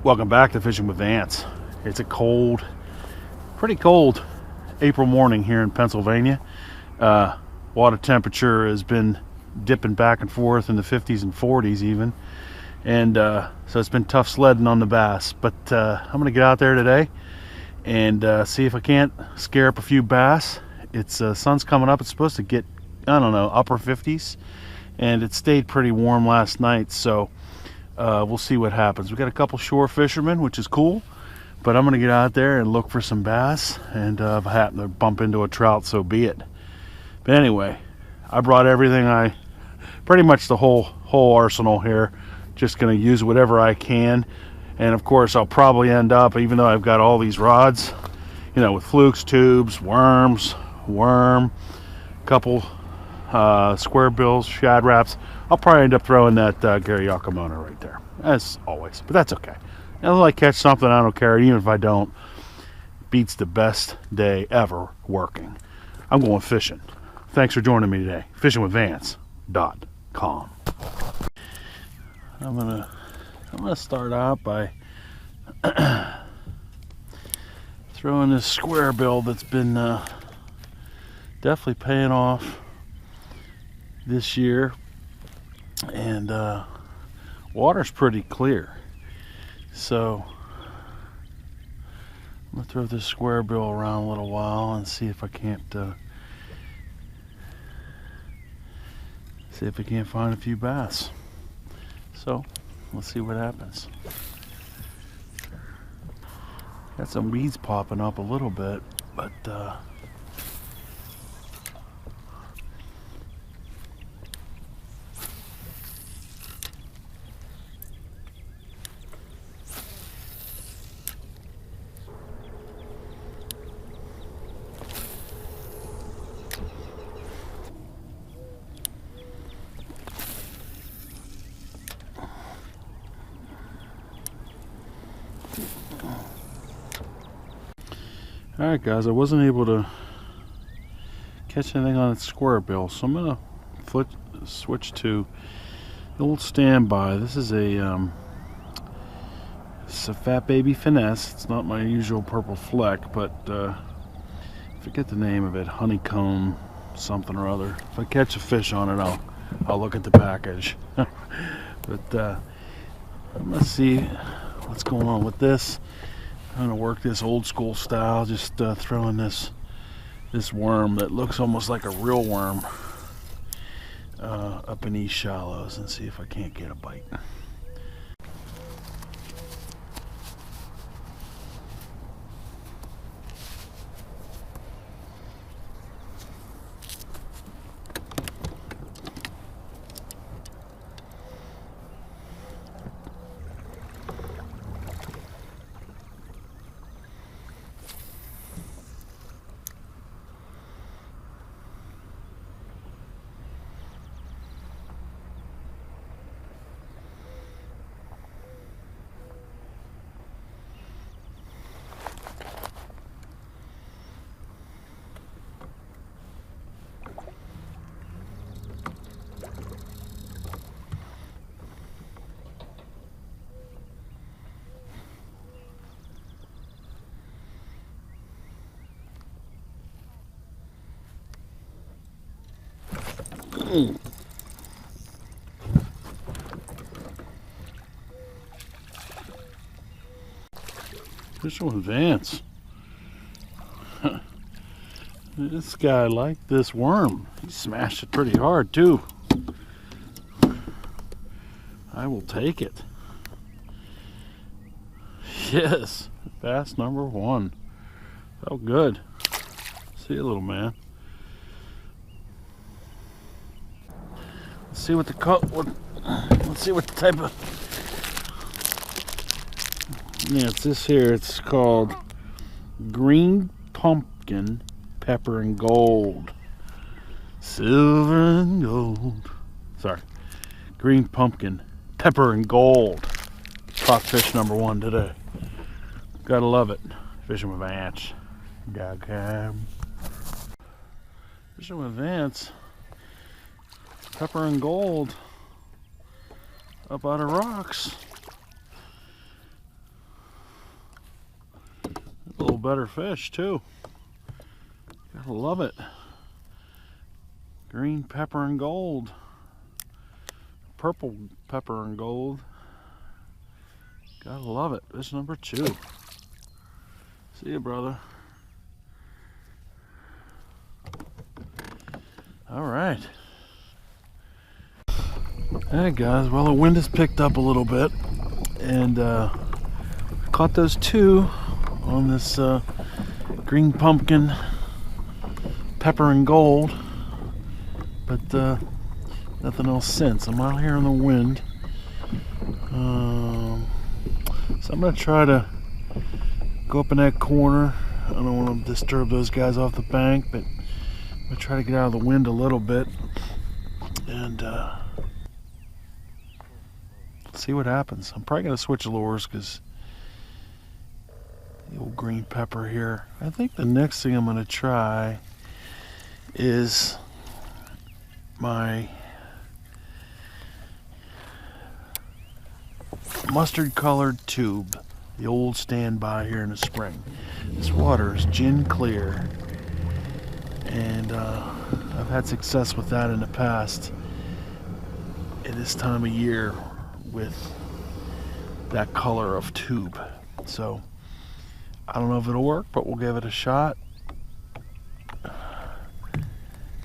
Welcome back to Fishing with Vance. It's a cold, pretty cold April morning here in Pennsylvania. Water temperature has been dipping back and forth in the 50s and 40s even. And so it's been tough sledding on the bass. But I'm going to get out there today and see if I can't scare up a few bass. It's sun's coming up. It's supposed to get, I don't know, upper 50s. And it stayed pretty warm last night, so we'll see what happens. We got a couple shore fishermen, which is cool, but I'm gonna get out there and look for some bass, and if I happen to bump into a trout, so be it. But anyway, I brought everything, pretty much the whole arsenal here. Just gonna use whatever I can, and of course I'll probably end up, even though I've got all these rods, you know, with flukes, tubes, worms, worm, couple square bills, shad wraps. I'll probably end up throwing that Gary Yakamona right there, as always, but that's okay. Until I catch something, I don't care. Even if I don't, beats the best day ever working. I'm going fishing. Thanks for joining me today. FishingWithVance.com. I'm gonna start out by throwing this square bill that's been definitely paying off this year, and water's pretty clear, so I'm gonna throw this square bill around a little while and see if I can't find a few bass. So let's see what happens. Got some weeds popping up a little bit, but alright guys, I wasn't able to catch anything on its square bill, so I'm gonna switch to the old standby. This is it's a Fat Baby Finesse. It's not my usual purple Fleck, but I forget the name of it, honeycomb something or other. If I catch a fish on it, I'll look at the package. But let's see what's going on with this. I'm gonna work this old school style, just throwing this worm that looks almost like a real worm up in these shallows, and see if I can't get a bite. Fishing with Vance. This guy liked this worm. He smashed it pretty hard too. I will take it. Yes, bass number one. Felt good. See you, little man. Let's see what the type of, yeah, it's this here. It's called green pumpkin pepper and gold, silver and gold. Sorry, green pumpkin pepper and gold. Caught fish number one today. Gotta love it. Fishing with Vance. Fishing with Vance. Pepper and gold up out of rocks. better fish too. Gotta love it. Green pepper and gold. Purple pepper and gold. Gotta love it. Fish number 2. See you, brother. All right. Alright guys, well the wind has picked up a little bit and caught those 2 on this green pumpkin pepper and gold, but nothing else since. I'm out here in the wind, so I'm going to try to go up in that corner. I don't want to disturb those guys off the bank, but I'm going to try to get out of the wind a little bit and see what happens. I'm probably going to switch lures because the old green pepper here. I think the next thing I'm going to try is my mustard colored tube, the old standby here in the spring. This water is gin clear, and I've had success with that in the past at this time of year with that color of tube. So I don't know if it'll work, but we'll give it a shot.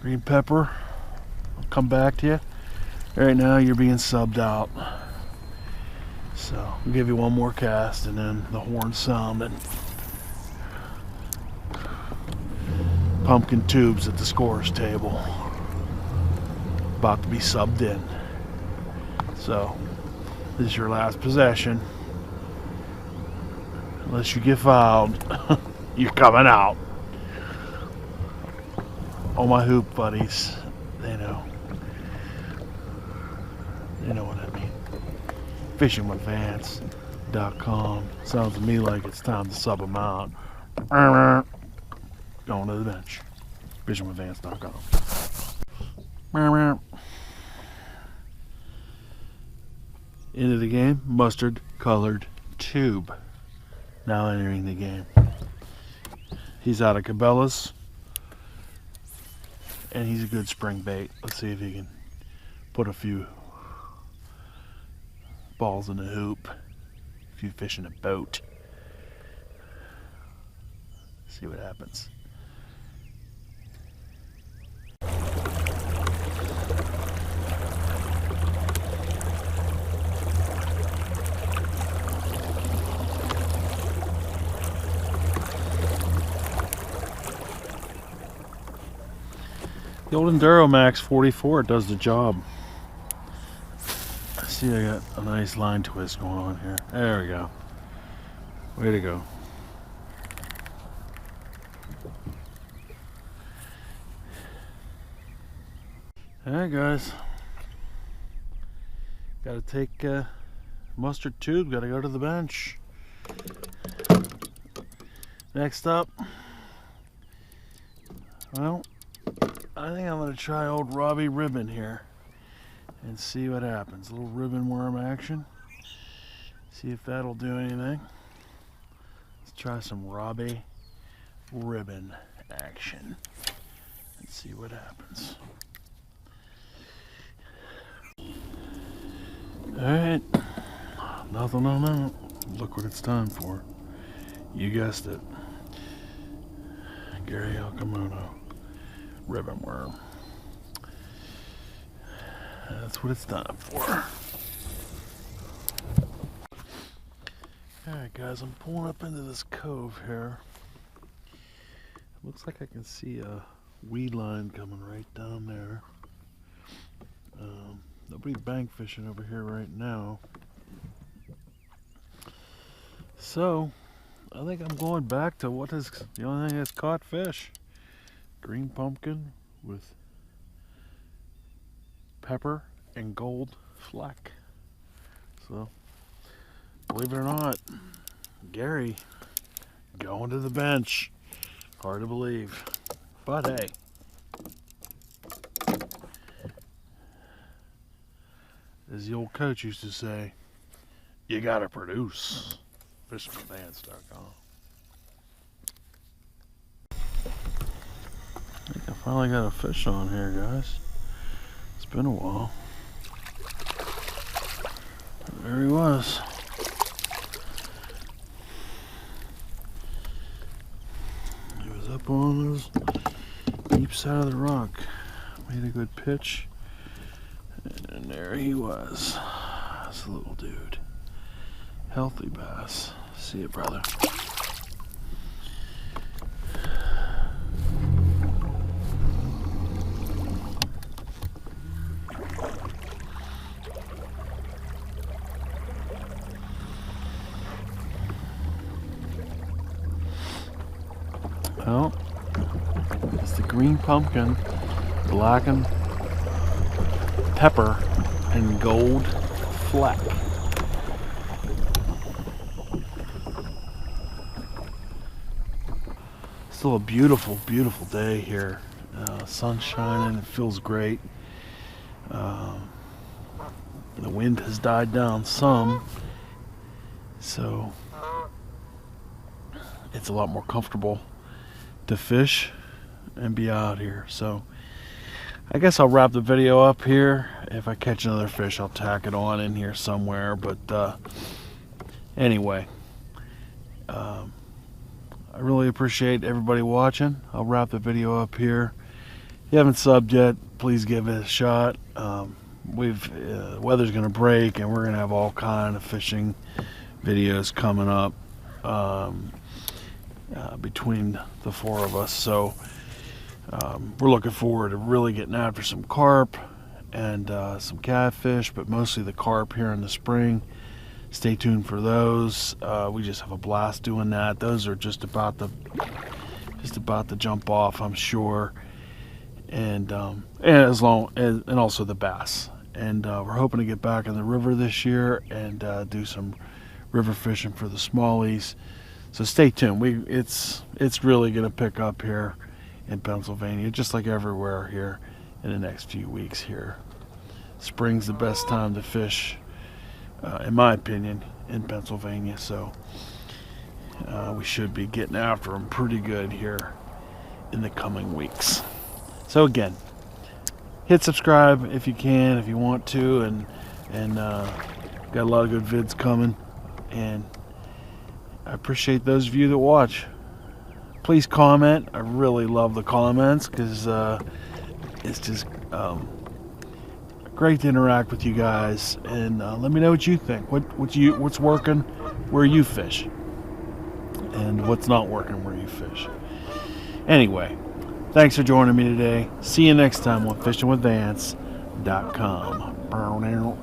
Green pepper, I'll come back to you. Right now you're being subbed out, so I'll give you one more cast and then the horn sounding. Pumpkin tubes at the scorer's table, about to be subbed in. So this is your last possession. Unless you get fouled, you're coming out. All my hoop buddies, they know. They know what I mean. FishingWithVance.com. Sounds to me like it's time to sub them out. Going to the bench. FishingWithVance.com. Into the game, mustard colored tube. Now entering the game. He's out of Cabela's, and he's a good spring bait. Let's see if he can put a few balls in the hoop, a few fish in a boat. See what happens. The old Endura Max 44 does the job. I see I got a nice line twist going on here. There we go. Way to go. Alright guys. Gotta take mustard tube, gotta go to the bench. Next up, well, I think I'm going to try old Robbie ribbon here and see what happens. A little ribbon worm action. See if that'll do anything. Let's try some Robbie ribbon action and see what happens. Alright, nothing on that. Look what it's time for. You guessed it. Gary Alcamono. Ribbon worm. That's what it's time for. Alright guys, I'm pulling up into this cove here. Looks like I can see a weed line coming right down there. Nobody's bank fishing over here right now. So, I think I'm going back to what is the only thing that's caught fish. Green pumpkin with pepper and gold Fleck. So, believe it or not, Gary going to the bench. Hard to believe, but hey, as the old coach used to say, you gotta produce. FishingWithVance.com. Finally got a fish on here, guys. It's been a while. There he was. He was up on his deep side of the rock. Made a good pitch. And there he was. That's a little dude. Healthy bass. See you, brother. Well, it's the green pumpkin, blackened pepper, and gold fleck. Still a beautiful, beautiful day here. Sun's shining, it feels great. The wind has died down some, so it's a lot more comfortable to fish and be out here. So I guess I'll wrap the video up here. If I catch another fish, I'll tack it on in here somewhere. But anyway, I really appreciate everybody watching. I'll wrap the video up here. If you haven't subbed yet, please give it a shot. Weather's gonna break, and we're gonna have all kind of fishing videos coming up between the four of us. So we're looking forward to really getting after some carp and some catfish, but mostly the carp here in the spring. Stay tuned for those. We just have a blast doing that. Those are just about to jump off, I'm sure. And also the bass. And we're hoping to get back in the river this year and do some river fishing for the smallies. So stay tuned. It's really going to pick up here in Pennsylvania, just like everywhere here in the next few weeks here. Spring's the best time to fish, in my opinion, in Pennsylvania. So we should be getting after them pretty good here in the coming weeks. So again, hit subscribe if you can, if you want to, and got a lot of good vids coming, and I appreciate those of you that watch. Please comment. I really love the comments, because it's just great to interact with you guys, and let me know what you think. What's working where you fish, and what's not working where you fish. Anyway, thanks for joining me today. See you next time on FishingWithVance.com. Burn out.